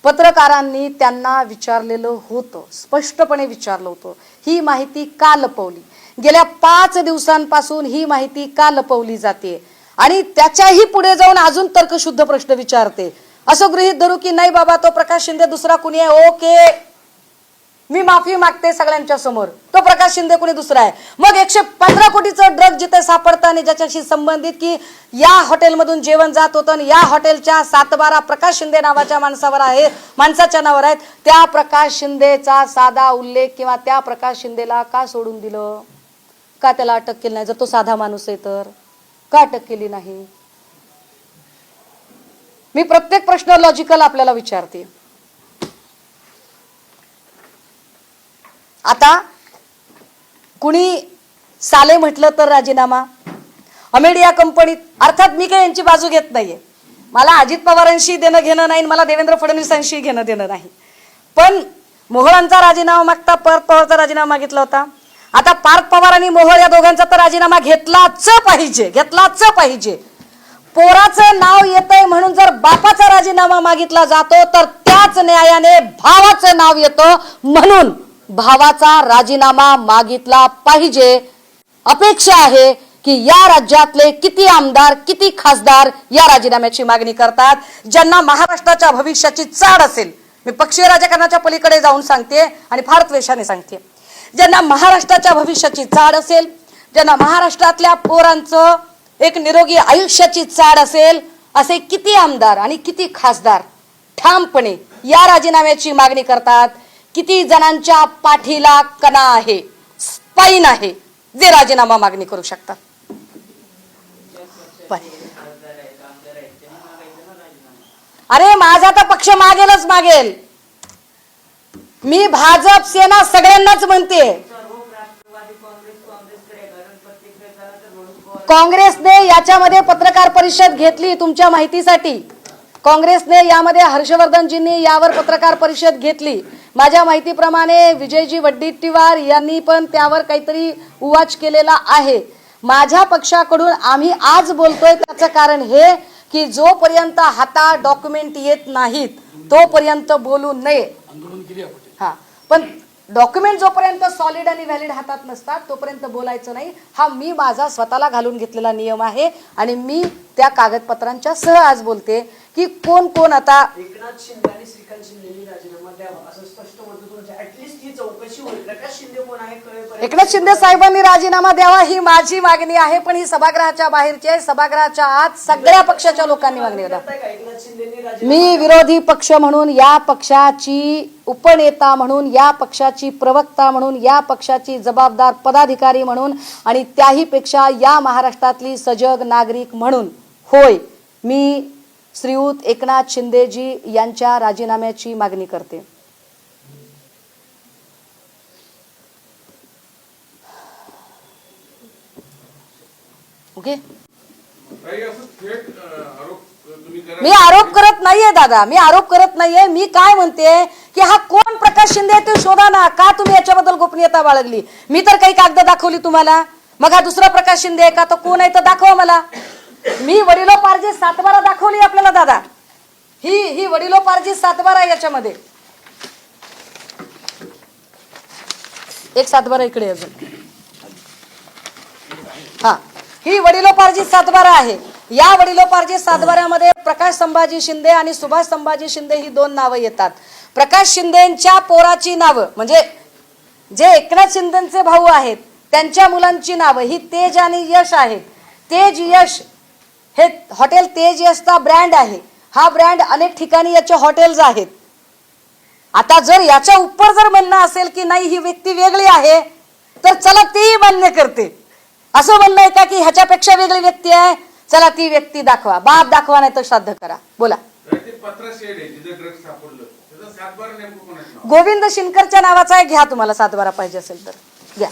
[SPEAKER 1] पत्रकारांनी त्यांना विचारलेलं होतं, स्पष्टपणे विचारलं होतं, ही माहिती का लपवली? गेल्या 5 दिवसांपासून ही माहिती का लपवली जाते? आणि त्याच्याही पुढे जाऊन अजून तर्कशुद्ध प्रश्न विचारते. असं गृहीत धरू की नाही बाबा तो प्रकाश शिंदे दुसरा कुणी आहे, ओके, मी माफी मागते सगळ्यांच्या समोर. तो प्रकाश शिंदे कोणी दुसरा आहे. मग 115 कोटीचं ड्रग जिथे सापडतं आणि ज्याच्याशी संबंधित की या हॉटेलमधून जेवण जात होतं आणि या हॉटेलच्या 7-12 प्रकाश शिंदे नावाच्या माणसाच्या नावावर आहेत, त्या प्रकाश शिंदेचा साधा उल्लेख किंवा त्या प्रकाश शिंदेला का सोडून दिलं, का त्याला अटक केली नाही? जर तो साधा माणूस आहे तर का अटक केली नाही? मी प्रत्येक प्रश्न लॉजिकल आपल्याला विचारते. आता कुणी साले म्हटलं तर राजीनामा, अमेडिया कंपनीत, अर्थात मी काही यांची बाजू घेत नाहीये. मला अजित पवारांशी देणं घेणं नाही, मला देवेंद्र फडणवीसांशी घेणं देणं नाही. पण मोहोळांचा राजीनामा मागता पार्थ पवारचा राजीनामा मागितला होता. आता पार्थ पवार आणि मोहोळ या दोघांचा तर राजीनामा घेतलाच पाहिजे. पोराचं नाव येतंय म्हणून जर बापाचा राजीनामा मागितला जातो तर त्याच न्यायाने भावाचं नाव येतं म्हणून भावाचा राजीनामा मागितला पाहिजे. अपेक्षा आहे की या राज्यातले किती आमदार किती खासदार या राजीनाम्याची मागणी करतात, ज्यांना महाराष्ट्राच्या भविष्याची चाड असेल. मी पक्षीय राजकारणाच्या पलीकडे जाऊन सांगते आणि फार द्वेषाने सांगते. ज्यांना महाराष्ट्राच्या भविष्याची चाड असेल, ज्यांना महाराष्ट्रातल्या पोरांचं एक निरोगी आयुष्याची चाड असेल, असे किती आमदार आणि किती खासदार ठामपणे या राजीनाम्याची मागणी करतात. किती जणांच्या पाठीला कणा आहे, स्पाईन आहे, जे राजीनामा मागणी करू शकतात. अरे माझा तर पक्ष मागेल. मी भाजप सेना सगळ्यांनाच म्हणते. काँग्रेसने याच्यामध्ये पत्रकार परिषद घेतली तुमच्या माहितीसाठी. काँग्रेसने यामध्ये हर्षवर्धनजींनी यावर पत्रकार परिषद घेतली. माझ्या माहितीप्रमाणे विजयजी वड्डेट्टीवार यांनी पण त्यावर काहीतरी उवाच केलेला आहे. माझ्या पक्षाकडून आम्ही आज बोलतोय त्याचं कारण हे की जोपर्यंत हातात डॉक्युमेंट येत नाहीत तोपर्यंत बोलू नये. हा, पण डॉक्युमेंट जोपर्यंत सॉलिड आणि व्हॅलिड हातात नसतात तोपर्यंत बोलायचं नाही. हा मी माझा स्वतःला घालून घेतलेला नियम आहे आणि मी त्या कागदपत्रांच्या सह आज बोलते की कोण आता
[SPEAKER 2] एकनाथ शिंदे आणि श्रीकांत शिंदेनी राजीनामा द्यावा असं स्पष्ट म्हणतो. ऍटलीस्ट ही चौकशी होईल. प्रकाश शिंदे कोण आहे कळेपर्यंत
[SPEAKER 1] एकनाथ शिंदे साहेबांनी राजीनामा द्यावा ही माझी मागणी आहे. पण ही सभागृहाच्या बाहेरची आहे. सभागृहाच्या आत सगळ्या पक्षाच्या लोकांनी मागणी केली. मी विरोधी पक्ष म्हणून, या पक्षाची उपनेता म्हणून, या पक्षाची प्रवक्ता म्हणून, या पक्षाची जबाबदार पदाधिकारी म्हणून आणि त्याही पेक्षा या महाराष्ट्रातली सजग नागरिक म्हणून, होय, मी श्रीयुत एकनाथ शिंदेजी यांच्या राजीनाम्याची मागणी करते. ओके, मी आरोप करत नाहीये दादा, मी आरोप करत नाहीये. मी काय म्हणते की हा कोण प्रकाश शिंदे ते शोधा ना. का तुम्ही याच्याबद्दल गोपनीयता बाळगली? मी तर काही कागद दाखवली तुम्हाला. मग हा दुसरा प्रकाश शिंदे आहे का? तो कोण आहे तर दाखवा मला. मी वडिलोपार्जित 7-12 दाखवली आपल्याला दादा. ही वडिलोपार्जित 7-12 आहे. याच्यामध्ये एक 7-12 इकडे अजून. हा, ही वडिलोपार्जित 7-12 आहे. या वडिलोपार्जित 7-12 प्रकाश संभाजी शिंदे आणि सुभाष संभाजी शिंदे ही 2 नावं येतात. प्रकाश शिंदेच्या पोराची नावं म्हणजे जे एकनाथ शिंदेचे भाऊ आहेत त्यांच्या मुलांची नावं ही तेज आणि यश आहेत. तेज यश हे हॉटेल तेज यशचा ब्रँड आहे. हा ब्रँड अनेक ठिकाणी याचे हॉटेल्स आहेत. आता जर याच्या उपर जर म्हणणं असेल की नाही ही व्यक्ती वेगळी आहे तर चला तेही मान्य करते. असं म्हणणं आहे का की ह्याच्यापेक्षा वेगळी व्यक्ती आहे, चला ती व्यक्ती दाखवा. बाप दाखवा नाही तर श्राद्ध करा. बोला. गोविंद शिनकरच्या नावाचा आहे. घ्या, तुम्हाला 7-12 पाहिजे असेल तर घ्या.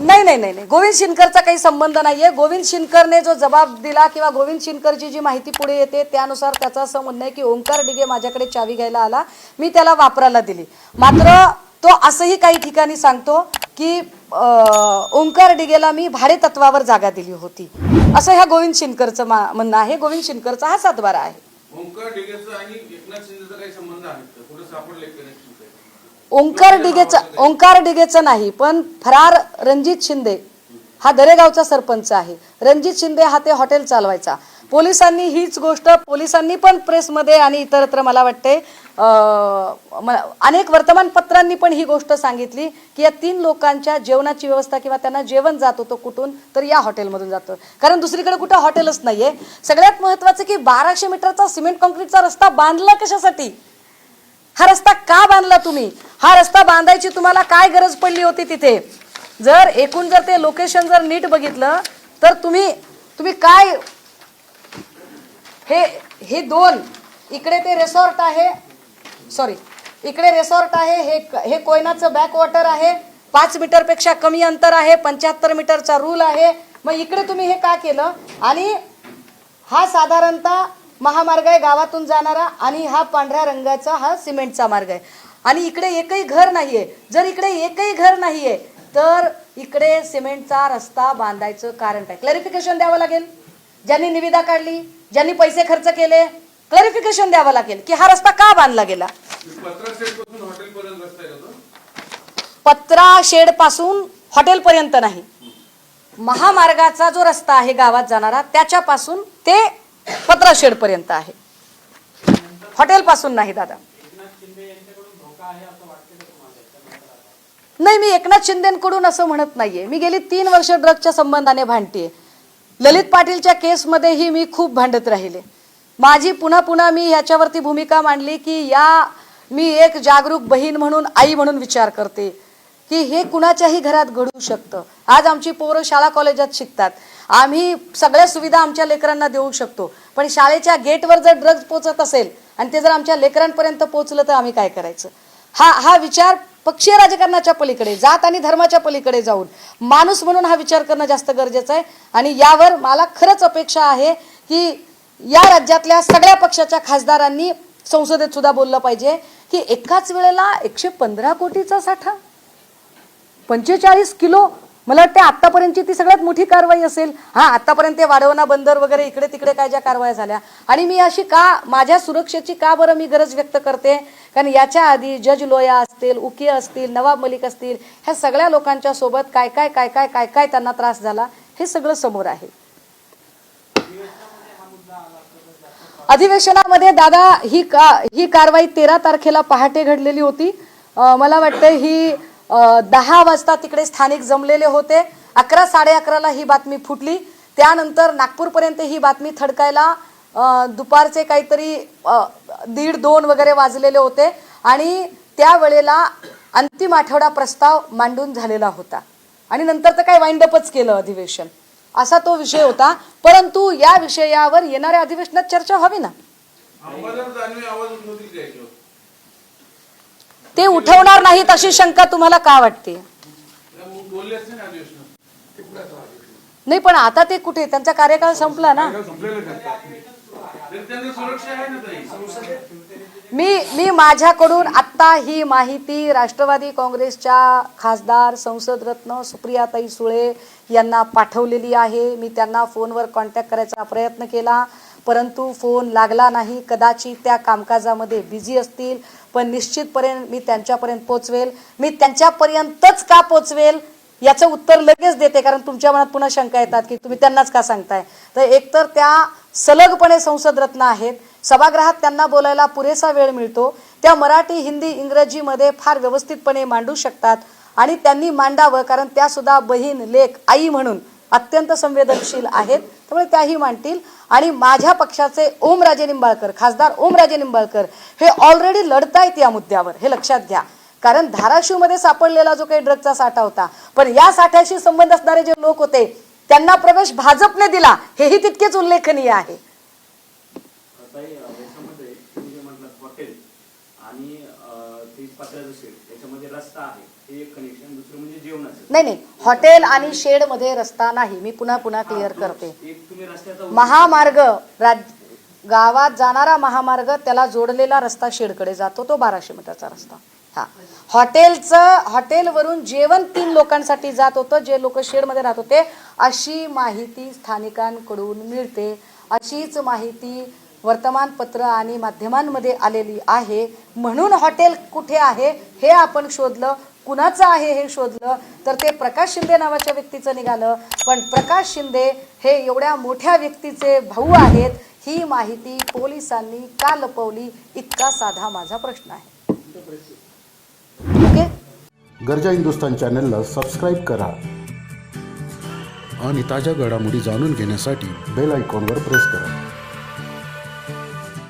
[SPEAKER 1] नाही, गोविंद शिनकरचा काही संबंध नाहीये. गोविंद शिनकरने जो जबाब दिला किंवा गोविंद शिनकरची जी माहिती पुढे येते त्यानुसार त्याचं असं म्हणणं आहे की ओंकार डिगे माझ्याकडे चावी घ्यायला आला, मी त्याला वापरायला दिली. मात्र तो असंही काही ठिकाणी सांगतो की ओंकार डिगेला मी भाडे तत्वावर जागा दिली होती, असं ह्या गोविंद शिनकरचं म्हणणं आहे. गोविंद शिनकरचा हा 7-12 आहे. ओंकार डिगेचं नाही, पण फरार रणजित शिंदे हा दरेगावचा सरपंच आहे. रणजित शिंदे हा ते हॉटेल चालवायचा. पोलिसांनी हीच गोष्ट पोलिसांनी पण प्रेसमध्ये आणि इतरत्र मला वाटते अनेक वर्तमानपत्रांनी पण ही गोष्ट सांगितली की या 3 लोकांच्या जेवणाची व्यवस्था किंवा त्यांना जेवण जात होतं कुठून तर या हॉटेलमधून जातं, कारण दुसरीकडे कुठं हॉटेलच नाहीये. सगळ्यात महत्त्वाचं की 1200 मीटरचा सिमेंट कॉन्क्रीटचा रस्ता बांधला कशासाठी? हा रस्ता का बांधला तुम्ही? हा रस्ता बांधायची तुम्हाला काय गरज पडली होती तिथे? जर एकूण जर ते लोकेशन जर नीट बघितलं तर तुम्ही काय हे 2 इकडे ते रिसॉर्ट आहे, सॉरी इकडे रिसॉर्ट आहे, हे कोयनाचं बॅकवॉटर आहे, 5 मीटरपेक्षा कमी अंतर आहे, 75 मीटरचा रूल आहे. मग इकडे तुम्ही हे का केलं? आणि हा साधारणतः महामार्ग आहे गावातून जाणारा आणि हा पांढऱ्या रंगाचा हा सिमेंटचा मार्ग आहे आणि इकडे एकही घर नाहीये. जर इकडे एकही घर नाहीये तर इकडे सिमेंटचा रस्ता बांधायचं कारण काय? क्लॅरिफिकेशन द्यावं लागेल. ज्यांनी निविदा काढली, ज्यांनी पैसे खर्च केले, क्लॅरिफिकेशन द्यावं लागेल की हा रस्ता का बांधला गेला. पत्रा शेड पासून हॉटेलपर्यंत नाही, महामार्गाचा जो रस्ता आहे गावात जाणारा त्याच्यापासून ते पत्रा शेड पर्यंत आहे, हॉटेल पासून नाही दादा. नाही, मी एकनाथ शिंदेकडून असं म्हणत नाहीये. मी गेली 3 वर्ष ड्रग्सच्या संबंधाने भांडतेय. ललित पाटीलच्या केसमध्येही मी खूप भांडत राहिले. माझी पुन्हा मी ह्याच्यावरती भूमिका मांडली की मी एक जागरूक बहीण म्हणून, आई म्हणून विचार करते की हे कुणाच्याही घरात घडू शकतं. आज आमची पोरं शाळा कॉलेजात शिकतात, आम्ही सगळ्या सुविधा आमच्या लेकरांना देऊ शकतो, पण शाळेच्या गेटवर जर ड्रग्ज पोचत असेल आणि ते जर आमच्या लेकरांपर्यंत पोचलं तर आम्ही काय करायचं? हा विचार पक्षीय राजकारणाच्या पलीकडे, जात आणि धर्माच्या पलीकडे जाऊन माणूस म्हणून हा विचार करणं जास्त गरजेचं आहे. आणि यावर मला खरंच अपेक्षा आहे की या राज्यातल्या सगळ्या पक्षाच्या खासदारांनी संसदेत सुद्धा बोललं पाहिजे की एकाच वेळेला 115 कोटीचा साठा, 45 किलो, मला वाटतं आतापर्यंतची ती सगळ्यात मोठी कारवाई असेल. आतापर्यंत वाढवणा बंदर वगैरे इकडे तिकडे काय ज्या कारवाया झाल्या, आणि मी अशी का माझ्या सुरक्षेची का बरं मी गरज व्यक्त करते? कारण याच्या आधी जज लोया असतील, उके असतील, नवाब मलिक असतील, ह्या सगळ्या लोकांच्या सोबत काय काय त्यांना त्रास झाला हे सगळं समोर आहे. अधिवेशनामध्ये दादा ही कारवाई 13 तारखेला पहाटे घडलेली होती. मला वाटतं ही 10 वाजता तिकडे स्थानिक जमलेले होते. 11, 11:30ला ही बातमी फुटली. त्यानंतर नागपूरपर्यंत ही बातमी थडकायला दुपारचे काहीतरी 1:30-2 वगैरे वाजलेले होते आणि त्यावेळेला अंतिम आठवडा प्रस्ताव मांडून झालेला होता आणि नंतर तर काय वाइंडअपच केलं अधिवेशन, असा तो विषय होता. परंतु या विषयावर येणाऱ्या अधिवेशनात चर्चा व्हावी ना. ते उठवणार नाहीत अशी शंका तुम्हाला का वाटते? नाही, पण आता ते कुठे, त्यांचा कार्यकाळ संपला ना. मी माझ्याकडून आता ही माहिती राष्ट्रवादी काँग्रेसच्या खासदार संसद रत्न सुप्रियाताई सुळे यांना पाठवलेली आहे. मी त्यांना फोनवर कॉन्टॅक्ट करायचा प्रयत्न केला परंतु फोन लागला नाही. कदाचित त्या कामकाजामध्ये बिझी असतील, पण निश्चितपणे मी त्यांच्यापर्यंत पोहोचवेल. मी त्यांच्यापर्यंतच का पोहोचवेल याचं उत्तर लगेच देते, कारण तुमच्या मनात पुन्हा शंका येतात की तुम्ही त्यांनाच का सांगताय. तर एकतर त्या सलगपणे संसद रत्न आहेत, सभागृहात त्यांना बोलायला पुरेसा वेळ मिळतो, त्या मराठी, हिंदी, इंग्रजीमध्ये फार व्यवस्थितपणे मांडू शकतात आणि त्यांनी मांडावं, कारण त्या सुद्धा बहीण, लेक, आई म्हणून अत्यंत संवेदनशील आहेत, त्यामुळे त्याही मांडतील. आणि माझ्या पक्षाचे ओमराजे निंबाळकर, खासदार ओमराजे निंबाळकर हे ऑलरेडी लढतायत या मुद्द्यावर, हे लक्षात घ्या. कारण धाराशिवमध्ये सापडलेला जो काही ड्रगचा साठा होता, पण या साठ्याशी संबंध असणारे जे लोक होते त्यांना प्रवेश भाजपने दिला, हेही तितकेच उल्लेखनीय आहे. नाही, हॉटेल आणि शेड मध्ये रस्ता नाही. मी पुन्हा क्लिअर करते. महामार्ग, गावात जाणारा महामार्ग, त्याला जोडलेला रस्ता शेडकडे जातो, तो 1200 मीटरचा रस्ता. हॉटेलवरून जेवण 3 लोकांसाठी जात होतं, जे लोक शेडमध्ये राहत होते, अशी माहिती स्थानिकांकडून मिळते. अशीच माहिती वर्तमानपत्र आणि माध्यमांमध्ये आलेली आहे. म्हणून हॉटेल कुठे आहे हे आपण शोधलं, कुणाचं आहे हे शोधलं तर ते प्रकाश शिंदे नावाच्या व्यक्तीचं निघालं. पण प्रकाश शिंदे हे एवढ्या मोठ्या व्यक्तीचे भाऊ आहेत, ही माहिती पोलिसांनी का लपवली, इतका साधा माझा प्रश्न आहे. ओके.
[SPEAKER 3] गर्जा हिंदुस्तान चॅनलला सबस्क्राईब करा
[SPEAKER 4] आणि ताज्या घडामोडी जाणून घेण्यासाठी
[SPEAKER 3] बेल आयकॉनवर प्रेस करा.